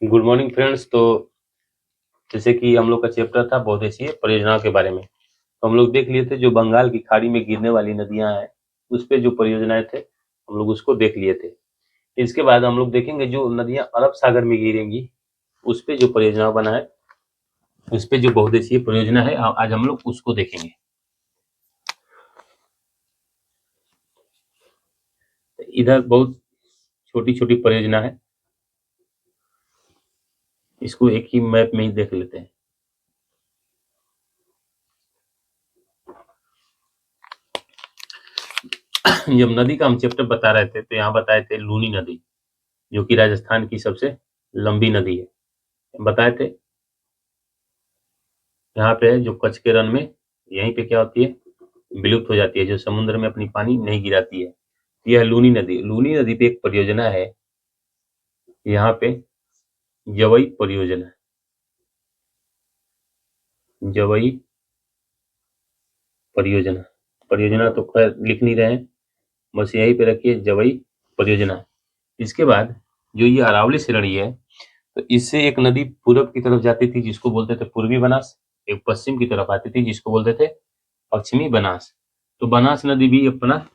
Good morning friends. तो जैसे कि हम लोग का चैप्टर था बहुउद्देशीय परियोजनाओं के बारे में, तो हम लोग देख लिए थे जो बंगाल की खाड़ी में गिरने वाली नदियां हैं उस पे जो परियोजनाएं थे हम लोग उसको देख लिए थे। इसके बाद हम लोग देखेंगे जो नदियां अरब सागर में गिरेंगी उस पे जो परियोजना बना है, उस पे जो बहुउद्देशीय परियोजना है आज हम लोग उसको देखेंगे। इधर बहुत छोटी छोटी परियोजना है, इसको एक ही मैप में ही देख लेते हैं। जब नदी का हम चैप्टर बता रहे थे तो यहाँ बताए थे लूनी नदी, जो कि राजस्थान की सबसे लंबी नदी है, बताए थे। यहाँ पे जो कच्छ के रण में यहीं पे क्या होती है, विलुप्त हो जाती है, जो समुद्र में अपनी पानी नहीं गिराती है। यह लूनी नदी पे एक परियोजना है, यहाँ पे जवई परियोजना, जवई परियोजना। परियोजना तो खैर लिख नहीं रहे हैं, बस यहीं पे रखिए जवई परियोजना। इसके बाद जो ये अरावली श्रेणी है, तो इससे एक नदी पूरब की तरफ जाती थी जिसको बोलते थे पूर्वी बनास, एक पश्चिम की तरफ आती थी जिसको बोलते थे पश्चिमी बनास। तो बनास नदी भी अपना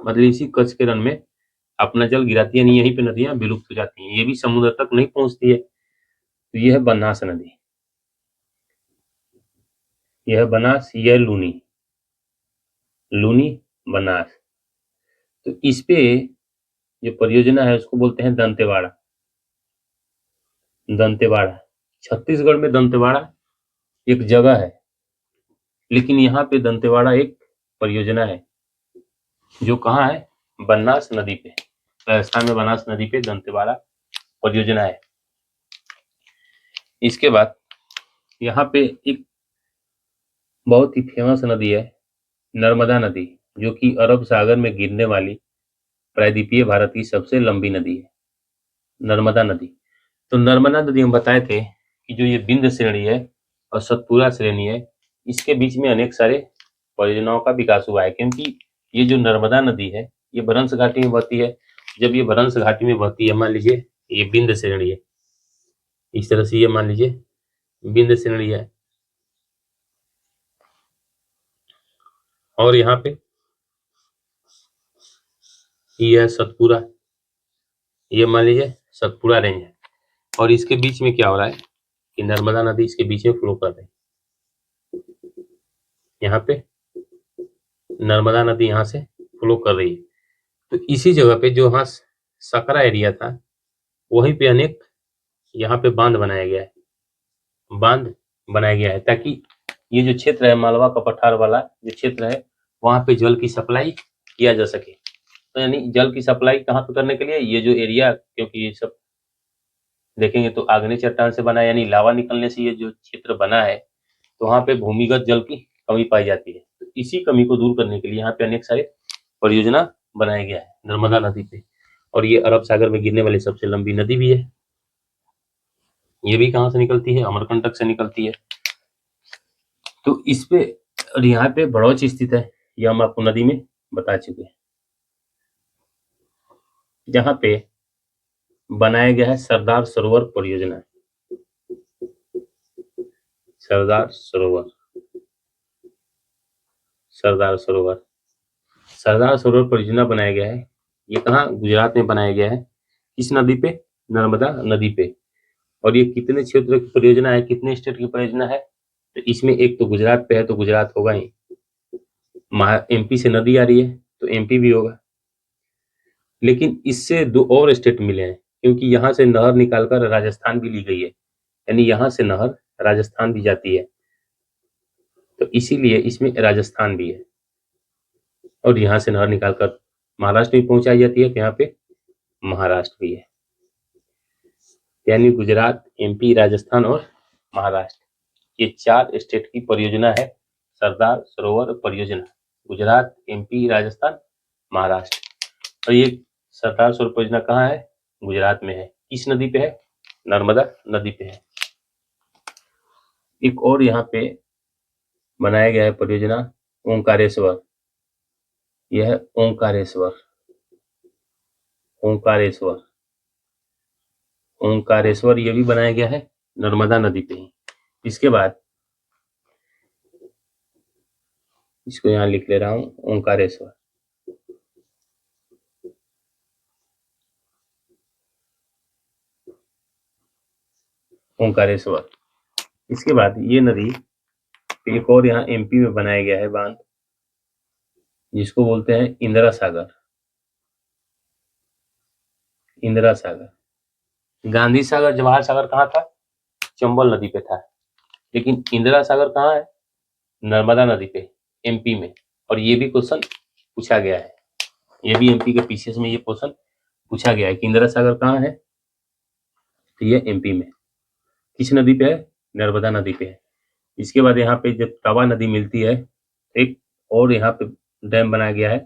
मतलब इसी कच्छ के रण में अपना जल गिराती है, यानी यहीं पे नदियां विलुप्त हो जाती हैं, ये भी समुद्र तक नहीं पहुंचती है। तो यह है बनास नदी, यह है बनास, यह लूनी, लूनी बनास। तो इस पे जो परियोजना है उसको बोलते हैं दंतेवाड़ा, दंतेवाड़ा। छत्तीसगढ़ में दंतेवाड़ा एक जगह है, लेकिन यहाँ पे दंतेवाड़ा एक परियोजना है जो कहाँ है, बनास नदी पे, राजस्थान में बनास नदी पे दंतेवाड़ा परियोजना है। इसके बाद यहाँ पे एक बहुत ही फेमस नदी है नर्मदा नदी, जो कि अरब सागर में गिरने वाली प्रायद्वीपीय भारत की सबसे लंबी नदी है, नर्मदा नदी। तो नर्मदा नदी हम बताए थे कि जो ये विंध्य श्रेणी है और सतपुरा श्रेणी है, इसके बीच में अनेक सारे परियोजनाओं का विकास हुआ है, क्योंकि ये जो नर्मदा नदी है ये भ्रंश घाटी में बहती है। जब ये भ्रंश घाटी में बहती है, मान लीजिए ये विंध्य श्रेणी है, इस तरह से ये मान लीजिए विंध्य श्रेणी है, और यहाँ पे ये है सतपुरा, ये मान लीजिए सतपुरा रेंज है, और इसके बीच में क्या हो रहा है कि नर्मदा नदी इसके बीच में फ्लो कर रही है। यहाँ पे नर्मदा नदी यहाँ से फ्लो कर रही है। तो इसी जगह पे जो यहाँ सकरा एरिया था, वहीं पे अनेक यहाँ पे बांध बनाया गया है, बांध बनाया गया है ताकि ये जो क्षेत्र है मालवा का पठार वाला जो क्षेत्र है, वहां पे जल की सप्लाई किया जा सके। तो यानी जल की सप्लाई कहाँ पे करने के लिए, ये जो एरिया, क्योंकि ये सब देखेंगे तो आग्नेय चट्टान से बना है, यानी लावा निकलने से ये जो क्षेत्र बना है, तो वहाँ पे भूमिगत जल की कमी पाई जाती है। तो इसी कमी को दूर करने के लिए यहाँ पे अनेक सारे परियोजना बनाया गया है नर्मदा नदी पे, और ये अरब सागर में गिरने वाली सबसे लंबी नदी भी है। ये भी कहाँ से निकलती है, अमरकंटक से निकलती है। तो इस पे और यहाँ पे बड़ौच स्थित है, ये हम आपको नदी में बता चुके हैं। जहाँ पे बनाया गया है सरदार सरोवर परियोजना, सरदार सरोवर, सरदार सरोवर, सरदार सरोवर परियोजना बनाया गया है। ये कहाँ, गुजरात में बनाया गया है। किस नदी पे, नर्मदा नदी पे। और ये कितने क्षेत्र की परियोजना है, कितने स्टेट की परियोजना है, तो इसमें एक तो गुजरात पे है, तो गुजरात होगा ही, एमपी से नदी आ रही है तो एमपी भी होगा। लेकिन इससे दो और स्टेट मिले हैं, क्योंकि यहाँ से नहर निकालकर राजस्थान भी ली गई है, यानी यहाँ से नहर राजस्थान भी जाती है, तो इसीलिए इसमें राजस्थान भी है। और यहाँ से नहर निकालकर महाराष्ट्र भी पहुंचाई जाती है, तो यहाँ पे महाराष्ट्र भी है। यानी गुजरात, एमपी, राजस्थान और महाराष्ट्र, ये चार स्टेट की परियोजना है सरदार सरोवर परियोजना। गुजरात, एमपी, राजस्थान, महाराष्ट्र। और ये सरदार सरोवर परियोजना कहाँ है, गुजरात में है। किस नदी पे है, नर्मदा नदी पे है। एक और यहाँ पे बनाया गया है परियोजना ओंकारेश्वर, यह है ओंकारेश्वर, ओंकारेश्वर, ओंकारेश्वर ये भी बनाया गया है नर्मदा नदी पे ही। इसके बाद इसको यहाँ लिख ले रहा हूँ, ओंकारेश्वर। ओंकारेश्वर। इसके बाद ये नदी एक और यहाँ एमपी में बनाया गया है बांध, जिसको बोलते हैं इंदिरा सागर। इंदिरा सागर। गांधी सागर, जवाहर सागर कहाँ था? चंबल नदी पे था। लेकिन इंदिरा सागर कहाँ है? नर्मदा नदी पे, एमपी में। और ये भी क्वेश्चन पूछा गया है, ये भी एमपी के पीसीएस में ये क्वेश्चन पूछा गया है कि इंदिरा सागर कहाँ है, तो ये एमपी में। किस नदी पे है? नर्मदा नदी पे है। इसके बाद यहाँ पे जब तवा नदी मिलती है, एक और यहाँ पे डैम बनाया गया है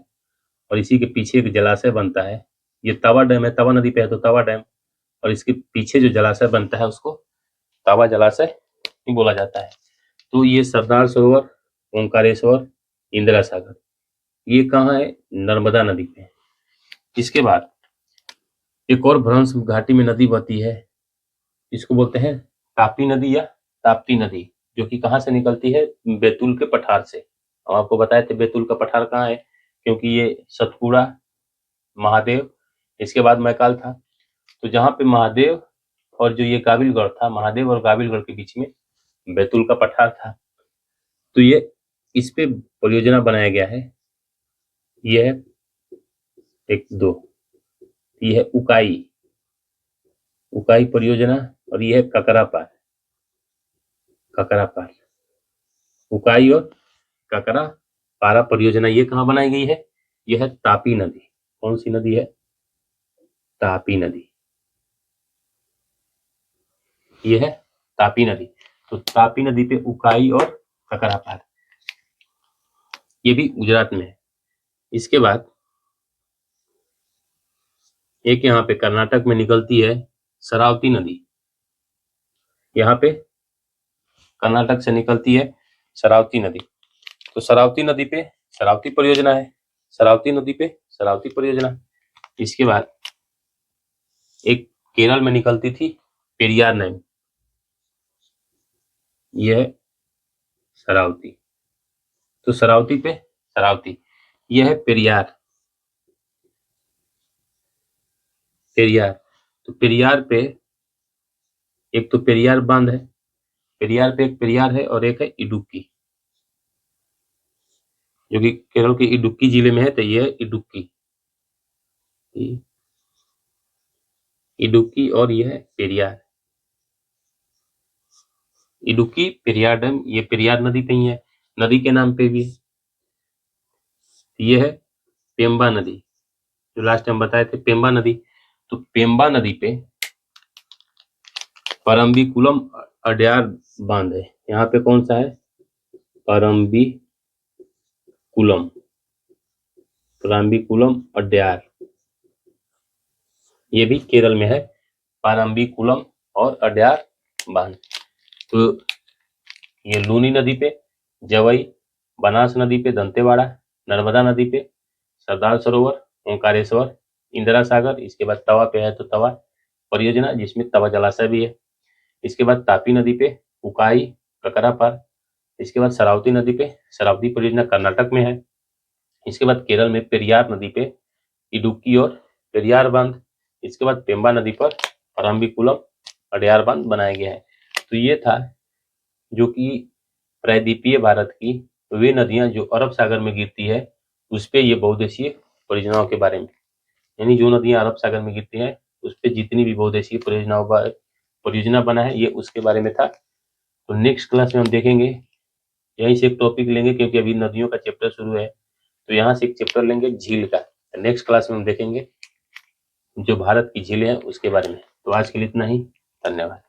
और इसी के पीछे एक जलाशय बनता है। ये तवा डैम है, तवा नदी पे है तो तवा डैम, और इसके पीछे जो जलाशय बनता है उसको तवा जलाशय बोला जाता है। तो ये सरदार सरोवर, ओंकारेश्वर, इंदिरा सागर, ये कहाँ है? नर्मदा नदी पे। इसके बाद एक और भ्रंश घाटी में नदी बहती है, इसको बोलते हैं तापी नदी या ताप्ती नदी, जो कि कहाँ से निकलती है? बैतूल के पठार से। हम आपको बताए थे बैतूल का पठार कहाँ है, क्योंकि ये सतपुड़ा, महादेव, इसके बाद मैकाल था। तो जहाँ पे महादेव और जो ये गाविलगढ़ था, महादेव और गाविलगढ़ के बीच में बैतूल का पठार था। तो ये इस पे परियोजना बनाया गया है। ये है 1 2, ये है उकाई, उकाई परियोजना, और ये है ककरापार, ककरापार। उकाई और ककरा पारा परियोजना ये कहाँ बनाई गई है? ये है तापी नदी। कौन सी नदी है? तापी नदी। ये है तापी नदी। तो तापी नदी पे उकाई और ककरापार, ये भी गुजरात में है। इसके बाद एक यहाँ पे कर्नाटक में निकलती है शरावती नदी। यहाँ पे कर्नाटक से निकलती है शरावती नदी। तो शरावती नदी पे शरावती परियोजना है, शरावती नदी पे शरावती परियोजना। इसके बाद एक केरल में निकलती थी पेरियार नदी, यह है शरावती। तो शरावती पे शरावती, यह है पेरियार, पेरियार। तो पेरियार पे एक तो पेरियार बांध है, पेरियार पे एक पेरियार है और एक है इडुक्की, जो कि केरल के इडुक्की जिले में है। तो ये है इडुक्की, इडुक्की, और ये है पेरियार। इडुक्की पेरियार डैम, ये पेरियार नदी पे ही है, नदी के नाम पे भी है। ये है पेम्बा नदी, जो लास्ट टाइम बताए थे पेम्बा नदी। तो पेम्बा नदी पे परम्बिकुलम अड्यार बांध है। यहाँ पे कौन सा है? परम्बिकुलम, परम्बिकुलम अड्यार, ये भी केरल में है, परम्बिकुलम और अड्यार बांध। तो ये लूनी नदी पे जवई, बनास नदी पे दंतेवाड़ा, नर्मदा नदी पे सरदार सरोवर, ओंकारेश्वर, इंदिरा सागर। इसके बाद तवा पे है तो तवा परियोजना, जिसमें तवा जलाशय भी है। इसके बाद तापी नदी पे उकाई, ककरापार। इसके बाद शरावती नदी पे शरावती परियोजना कर्नाटक में है। इसके बाद केरल में पेरियार नदी पे इडुक्की और पेरियार बांध। इसके बाद पेम्बा नदी पर परम्बिकुलम अड्यार बांध बनाया गया है। तो ये था जो कि प्रायद्वीपीय भारत की वे नदियां जो अरब सागर में गिरती है, उस पे ये बहुउद्देशीय परियोजनाओं के बारे में, यानी जो नदियां अरब सागर में गिरती हैं उस पे जितनी भी बहुउद्देशीय परियोजना बना है, ये उसके बारे में था। तो नेक्स्ट क्लास में हम देखेंगे, यहीं से एक टॉपिक लेंगे, क्योंकि अभी नदियों का चैप्टर शुरू है, तो यहाँ से एक चैप्टर लेंगे झील का। नेक्स्ट क्लास में हम देखेंगे जो भारत की झीलें हैं उसके बारे में। तो आज के लिए इतना ही, धन्यवाद।